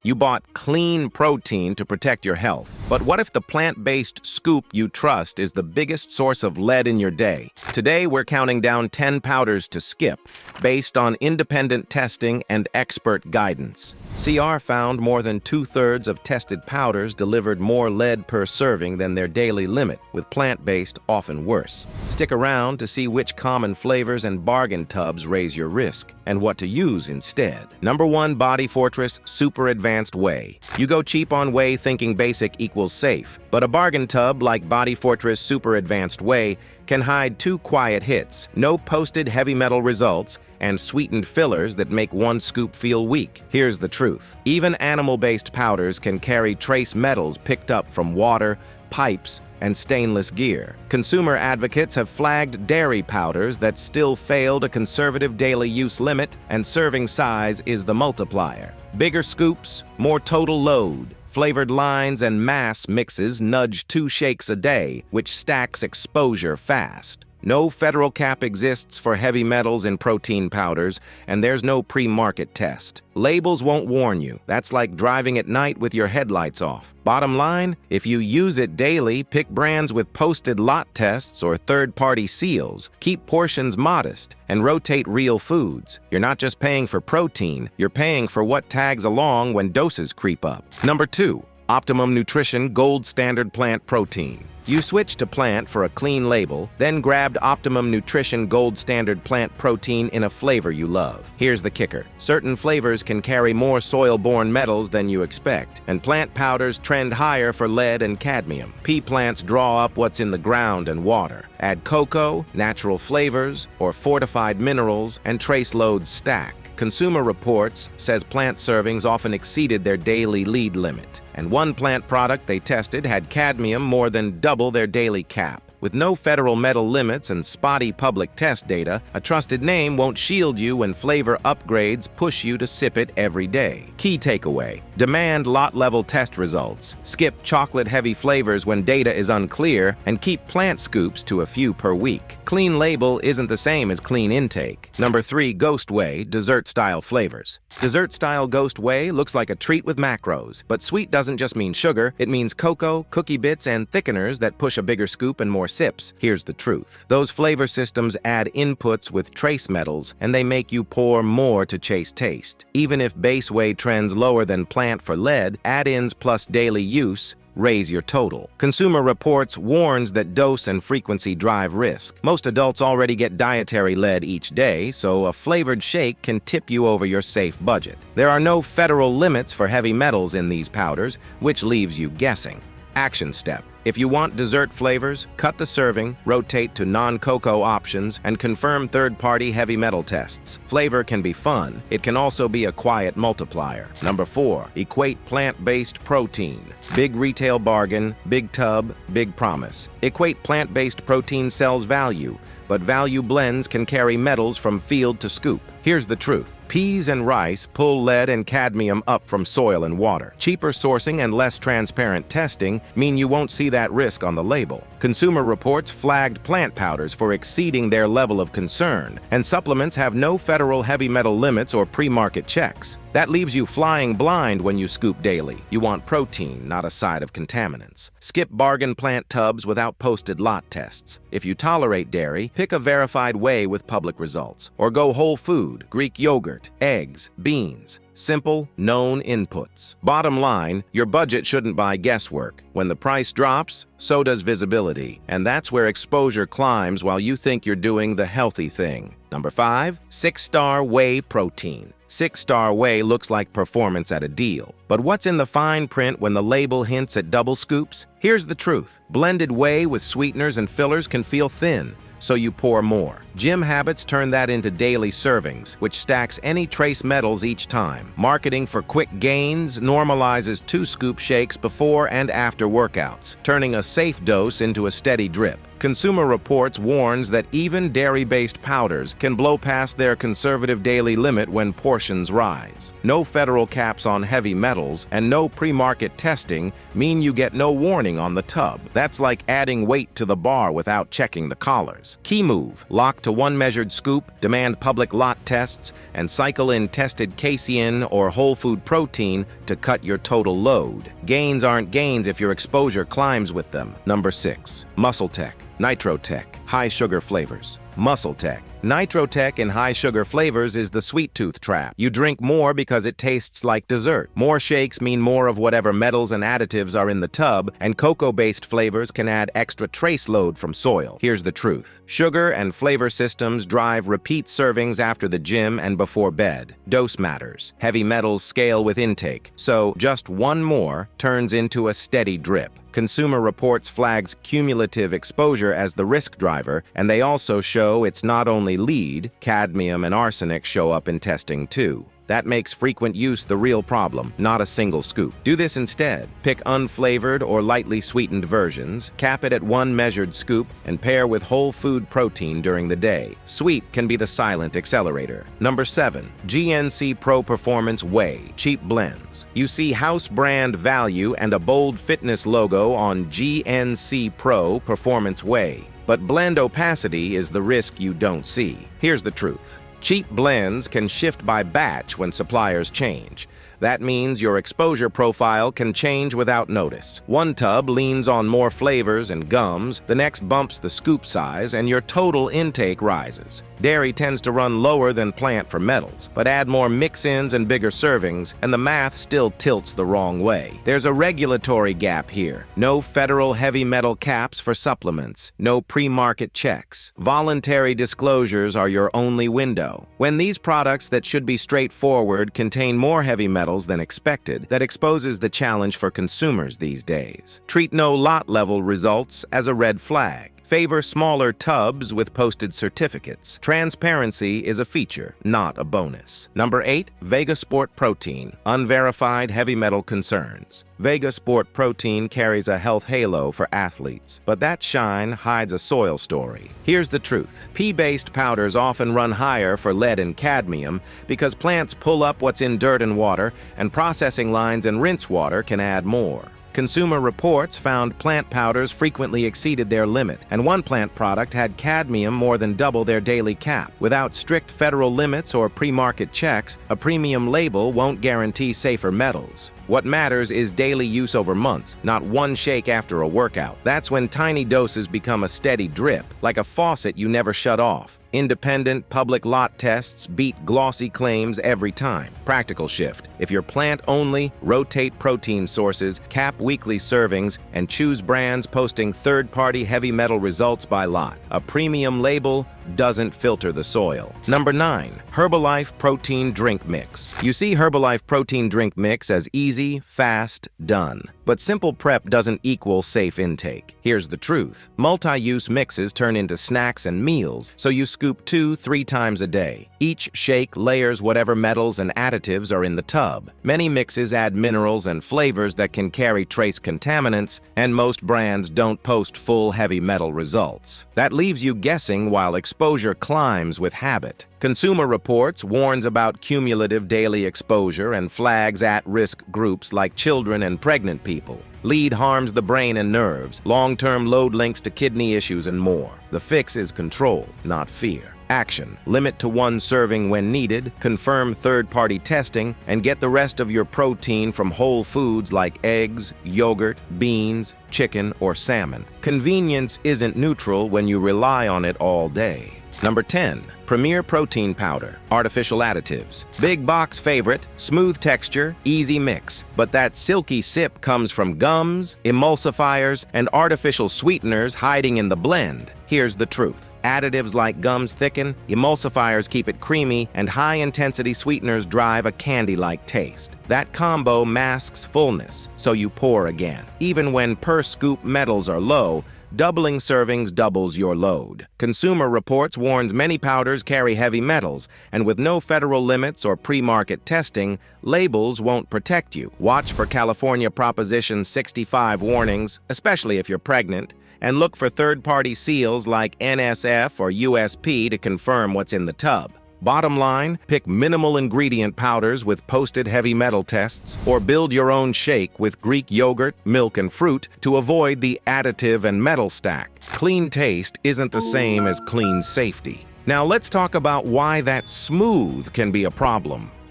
You bought clean protein to protect your health. But what if the plant-based scoop you trust is the biggest source of lead in your day? Today, we're counting down 10 powders to skip, based on independent testing and expert guidance. CR found more than 2/3 of tested powders delivered more lead per serving than their daily limit, with plant-based often worse. Stick around to see which common flavors and bargain tubs raise your risk, and what to use instead. Number 1, Body Fortress Super Advanced Whey. You go cheap on whey thinking basic equals safe, but a bargain tub like Body Fortress Super Advanced Whey can hide 2 quiet hits, no posted heavy metal results, and sweetened fillers that make one scoop feel weak. Here's the truth. Even animal-based powders can carry trace metals picked up from water, pipes, and stainless gear. Consumer advocates have flagged dairy powders that still failed a conservative daily use limit, and serving size is the multiplier. Bigger scoops, more total load. Flavored lines and mass mixes nudge 2 shakes a day, which stacks exposure fast. No federal cap exists for heavy metals in protein powders, and there's no pre-market test. Labels won't warn you. That's like driving at night with your headlights off. Bottom line, if you use it daily, pick brands with posted lot tests or third-party seals. Keep portions modest and rotate real foods. You're not just paying for protein, you're paying for what tags along when doses creep up. Number 2, Optimum Nutrition Gold Standard Plant Protein. You switched to plant for a clean label, then grabbed Optimum Nutrition Gold Standard Plant Protein in a flavor you love. Here's the kicker. Certain flavors can carry more soil-borne metals than you expect, and plant powders trend higher for lead and cadmium. Pea plants draw up what's in the ground and water. Add cocoa, natural flavors, or fortified minerals, and trace loads stack. Consumer Reports says plant servings often exceeded their daily lead limit, and one plant product they tested had cadmium more than double their daily cap. With no federal metal limits and spotty public test data, a trusted name won't shield you when flavor upgrades push you to sip it every day. Key takeaway: demand lot-level test results, skip chocolate-heavy flavors when data is unclear, and keep plant scoops to a few per week. Clean label isn't the same as clean intake. Number 3, Ghost Whey Dessert-Style Flavors. Dessert-style Ghost Whey looks like a treat with macros, but sweet doesn't just mean sugar, it means cocoa, cookie bits, and thickeners that push a bigger scoop and more sips. Here's the truth. Those flavor systems add inputs with trace metals, and they make you pour more to chase taste. Even if base whey trends lower than plant for lead, add-ins plus daily use raise your total. Consumer Reports warns that dose and frequency drive risk. Most adults already get dietary lead each day, so a flavored shake can tip you over your safe budget. There are no federal limits for heavy metals in these powders, which leaves you guessing. Action step. If you want dessert flavors, cut the serving, rotate to non-cocoa options, and confirm third-party heavy metal tests. Flavor can be fun. It can also be a quiet multiplier. Number 4, Equate Plant-Based Protein. Big retail bargain, big tub, big promise. Equate plant-based protein sells value, but value blends can carry metals from field to scoop. Here's the truth. Peas and rice pull lead and cadmium up from soil and water. Cheaper sourcing and less transparent testing mean you won't see that risk on the label. Consumer Reports flagged plant powders for exceeding their level of concern, and supplements have no federal heavy metal limits or pre-market checks. That leaves you flying blind when you scoop daily. You want protein, not a side of contaminants. Skip bargain plant tubs without posted lot tests. If you tolerate dairy, pick a verified whey with public results. Or go whole food, Greek yogurt, eggs, beans. Simple, known inputs. Bottom line, your budget shouldn't buy guesswork. When the price drops, so does visibility. And that's where exposure climbs while you think you're doing the healthy thing. Number 5, 6-Star Whey Protein. 6-Star Whey looks like performance at a deal. But what's in the fine print when the label hints at double scoops? Here's the truth. Blended whey with sweeteners and fillers can feel thin, so you pour more. Gym habits turn that into daily servings, which stacks any trace metals each time. Marketing for quick gains normalizes 2-scoop shakes before and after workouts, turning a safe dose into a steady drip. Consumer Reports warns that even dairy-based powders can blow past their conservative daily limit when portions rise. No federal caps on heavy metals and no pre-market testing mean you get no warning on the tub. That's like adding weight to the bar without checking the collars. Key move: lock to one measured scoop, demand public lot tests, and cycle in tested casein or whole food protein to cut your total load. Gains aren't gains if your exposure climbs with them. Number 6. MuscleTech, Nitrotech, high sugar flavors. MuscleTech. Nitrotech in high sugar flavors is the sweet tooth trap. You drink more because it tastes like dessert. More shakes mean more of whatever metals and additives are in the tub, and cocoa-based flavors can add extra trace load from soil. Here's the truth. Sugar and flavor systems drive repeat servings after the gym and before bed. Dose matters. Heavy metals scale with intake, so just one more turns into a steady drip. Consumer Reports flags cumulative exposure as the risk driver, and they also show it's not only lead, cadmium and arsenic show up in testing too. That makes frequent use the real problem, not a single scoop. Do this instead. Pick unflavored or lightly sweetened versions, cap it at one measured scoop, and pair with whole food protein during the day. Sweet can be the silent accelerator. Number 7. GNC Pro Performance Whey, cheap blends. You see house brand value and a bold fitness logo on GNC Pro Performance Whey. But blend opacity is the risk you don't see. Here's the truth. Cheap blends can shift by batch when suppliers change. That means your exposure profile can change without notice. One tub leans on more flavors and gums, the next bumps the scoop size, and your total intake rises. Dairy tends to run lower than plant for metals, but add more mix-ins and bigger servings, and the math still tilts the wrong way. There's a regulatory gap here. No federal heavy metal caps for supplements. No pre-market checks. Voluntary disclosures are your only window. When these products that should be straightforward contain more heavy metals than expected, that exposes the challenge for consumers these days. Treat no lot level results as a red flag. Favor smaller tubs with posted certificates. Transparency is a feature, not a bonus. Number 8. Vega Sport Protein, unverified heavy metal concerns. Vega Sport Protein carries a health halo for athletes, but that shine hides a soil story. Here's the truth. Pea-based powders often run higher for lead and cadmium because plants pull up what's in dirt and water, and processing lines and rinse water can add more. Consumer Reports found plant powders frequently exceeded their limit, and one plant product had cadmium more than double their daily cap. Without strict federal limits or pre-market checks, a premium label won't guarantee safer metals. What matters is daily use over months, not one shake after a workout. That's when tiny doses become a steady drip, like a faucet you never shut off. Independent public lot tests beat glossy claims every time. Practical shift. If you're plant only, rotate protein sources, cap weekly servings, and choose brands posting third-party heavy metal results by lot. A premium label doesn't filter the soil. Number 9. Herbalife Protein Drink Mix. You see Herbalife Protein Drink Mix as easy, fast, done. But simple prep doesn't equal safe intake. Here's the truth. Multi-use mixes turn into snacks and meals, so you scoop 2-3 times a day. Each shake layers whatever metals and additives are in the tub. Many mixes add minerals and flavors that can carry trace contaminants, and most brands don't post full heavy metal results. That leaves you guessing while exposure climbs with habit. Consumer Reports warns about cumulative daily exposure and flags at-risk groups like children and pregnant people. Lead harms the brain and nerves, long-term load links to kidney issues, and more. The fix is control, not fear. Action. Limit to one serving when needed, confirm third-party testing, and get the rest of your protein from whole foods like eggs, yogurt, beans, chicken, or salmon. Convenience isn't neutral when you rely on it all day. Number 10. Premier Protein Powder, artificial additives. Big box favorite, smooth texture, easy mix. But that silky sip comes from gums, emulsifiers, and artificial sweeteners hiding in the blend. Here's the truth. Additives like gums thicken, emulsifiers keep it creamy, and high-intensity sweeteners drive a candy-like taste. That combo masks fullness, so you pour again. Even when per-scoop metals are low, doubling servings doubles your load. Consumer Reports warns many powders carry heavy metals, and with no federal limits or pre-market testing, labels won't protect you. Watch for California Proposition 65 warnings, especially if you're pregnant, and look for third-party seals like NSF or USP to confirm what's in the tub. Bottom line, pick minimal ingredient powders with posted heavy metal tests, or build your own shake with Greek yogurt, milk, and fruit to avoid the additive and metal stack. Clean taste isn't the same as clean safety. Now let's talk about why that smooth can be a problem.